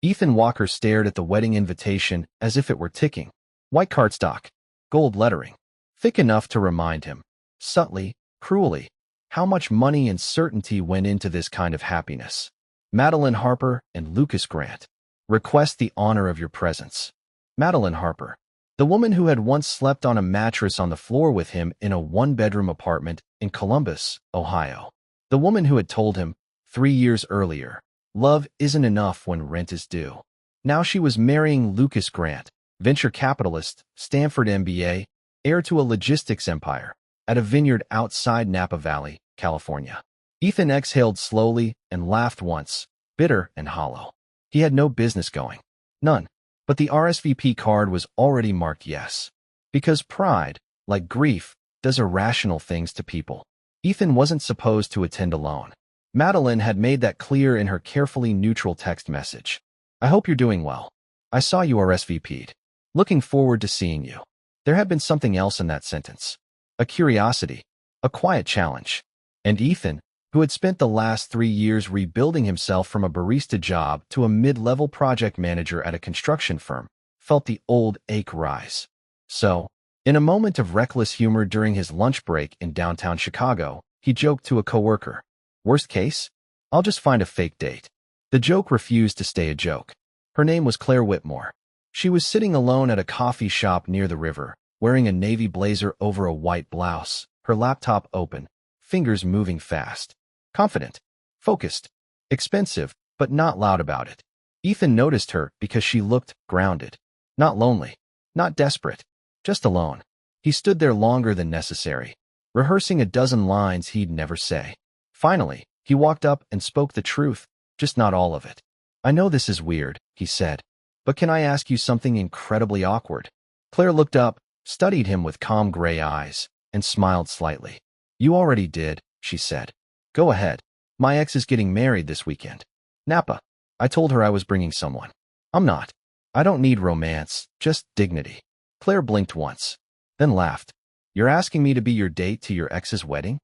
Ethan Walker stared at the wedding invitation as if it were ticking. White cardstock, gold lettering, thick enough to remind him, subtly, cruelly, how much money and certainty went into this kind of happiness. Madeline Harper and Lucas Grant. Request the honor of your presence. Madeline Harper, the woman who had once slept on a mattress on the floor with him in a one-bedroom apartment in Columbus, Ohio. The woman who had told him, 3 years earlier, love isn't enough when rent is due. Now she was marrying Lucas Grant, venture capitalist, Stanford MBA, heir to a logistics empire, at a vineyard outside Napa Valley, California. Ethan exhaled slowly and laughed once, bitter and hollow. He had no business going. None. But the RSVP card was already marked yes. Because pride, like grief, does irrational things to people. Ethan wasn't supposed to attend alone. Madeline had made that clear in her carefully neutral text message. I hope you're doing well. I saw you RSVP'd. Looking forward to seeing you. There had been something else in that sentence. A curiosity. A quiet challenge. And Ethan, who had spent the last 3 years rebuilding himself from a barista job to a mid-level project manager at a construction firm, felt the old ache rise. So, in a moment of reckless humor during his lunch break in downtown Chicago, he joked to a coworker, "Worst case, I'll just find a fake date." The joke refused to stay a joke. Her name was Claire Whitmore. She was sitting alone at a coffee shop near the river, wearing a navy blazer over a white blouse, her laptop open, fingers moving fast. Confident, focused, expensive, but not loud about it. Ethan noticed her because she looked grounded. Not lonely, not desperate, just alone. He stood there longer than necessary, rehearsing a dozen lines he'd never say. Finally, he walked up and spoke the truth, just not all of it. "I know this is weird," he said, "but can I ask you something incredibly awkward?" Claire looked up, studied him with calm gray eyes, and smiled slightly. "You already did," she said. "Go ahead. My ex is getting married this weekend. Napa. I told her I was bringing someone. I'm not. I don't need romance, just dignity." Claire blinked once, then laughed. "You're asking me to be your date to your ex's wedding?"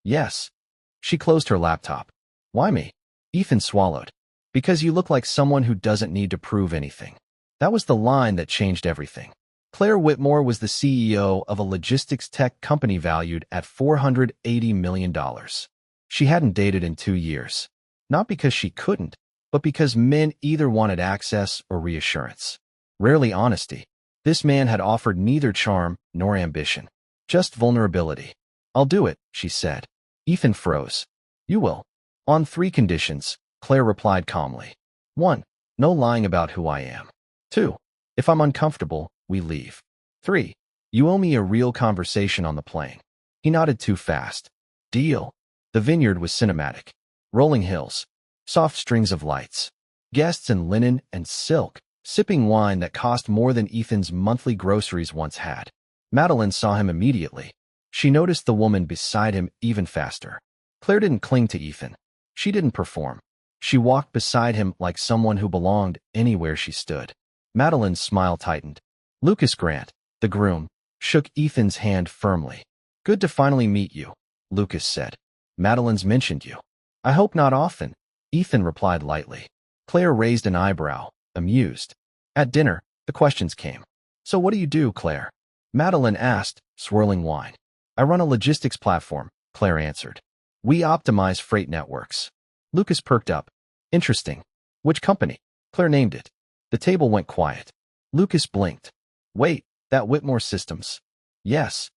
"Yes." She closed her laptop. "Why me?" Ethan swallowed. "Because you look like someone who doesn't need to prove anything." That was the line that changed everything. Claire Whitmore was the CEO of a logistics tech company valued at $480 million. She hadn't dated in 2 years. Not because she couldn't, but because men either wanted access or reassurance. Rarely honesty. This man had offered neither charm nor ambition. Just vulnerability. "I'll do it," she said. Ethan froze. "You will." "On 3 conditions," Claire replied calmly. 1. No lying about who I am. 2. If I'm uncomfortable, we leave. 3. You owe me a real conversation on the plane. He nodded too fast. Deal. The vineyard was cinematic. Rolling hills. Soft strings of lights. Guests in linen and silk, sipping wine that cost more than Ethan's monthly groceries once had. Madeline saw him immediately. She noticed the woman beside him even faster. Claire didn't cling to Ethan. She didn't perform. She walked beside him like someone who belonged anywhere she stood. Madeline's smile tightened. Lucas Grant, the groom, shook Ethan's hand firmly. "Good to finally meet you," Lucas said. "Madeline's mentioned you." "I hope not often," Ethan replied lightly. Claire raised an eyebrow, amused. At dinner, the questions came. "So what do you do, Claire?" Madeline asked, swirling wine. "I run a logistics platform," Claire answered. "We optimize freight networks." Lucas perked up. "Interesting. Which company?" Claire named it. The table went quiet. Lucas blinked. "Wait, that Whitmore Systems?" "Yes."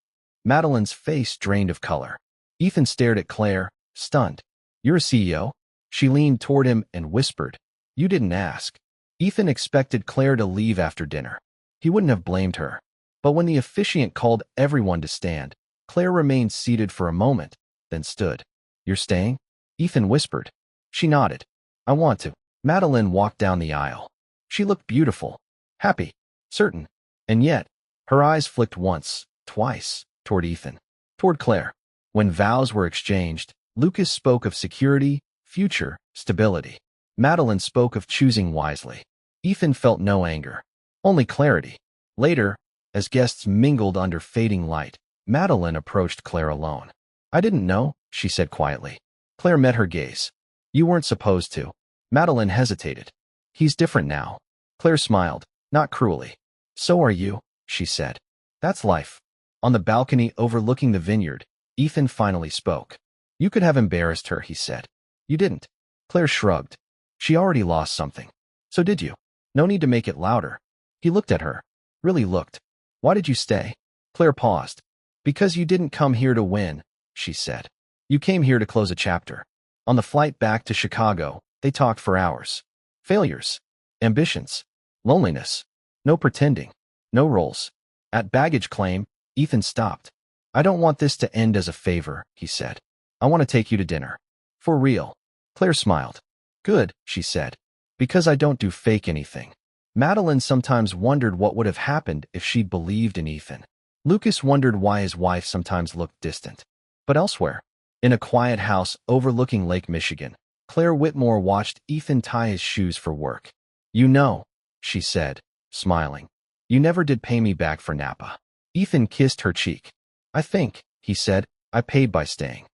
Madeline's face drained of color. Ethan stared at Claire, stunned. "You're a CEO?" She leaned toward him and whispered, "You didn't ask." Ethan expected Claire to leave after dinner. He wouldn't have blamed her. But when the officiant called everyone to stand, Claire remained seated for a moment, then stood. "You're staying?" Ethan whispered. She nodded. "I want to." Madeline walked down the aisle. She looked beautiful, happy, certain, and yet, her eyes flicked once, twice, toward Ethan, toward Claire. When vows were exchanged, Lucas spoke of security, future, stability. Madeline spoke of choosing wisely. Ethan felt no anger, only clarity. Later, as guests mingled under fading light, Madeline approached Claire alone. "I didn't know," she said quietly. Claire met her gaze. "You weren't supposed to." Madeline hesitated. He's different now. Claire smiled, not cruelly. So are you, she said. That's life. On the balcony overlooking the vineyard, Ethan finally spoke. You could have embarrassed her, he said. You didn't. Claire shrugged. She already lost something. So did you. No need to make it louder. He looked at her. Really looked. Why did you stay? Claire paused. Because you didn't come here to win, she said. You came here to close a chapter. On the flight back to Chicago, they talked for hours. Failures. Ambitions. Loneliness. No pretending. No roles. At baggage claim, Ethan stopped. I don't want this to end as a favor, he said. I want to take you to dinner. For real. Claire smiled. Good, she said. Because I don't do fake anything. Madeline sometimes wondered what would have happened if she'd believed in Ethan. Lucas wondered why his wife sometimes looked distant. But elsewhere, in a quiet house overlooking Lake Michigan, Claire Whitmore watched Ethan tie his shoes for work. You know, she said, smiling. You never did pay me back for Napa. Ethan kissed her cheek. I think, he said, I paid by staying.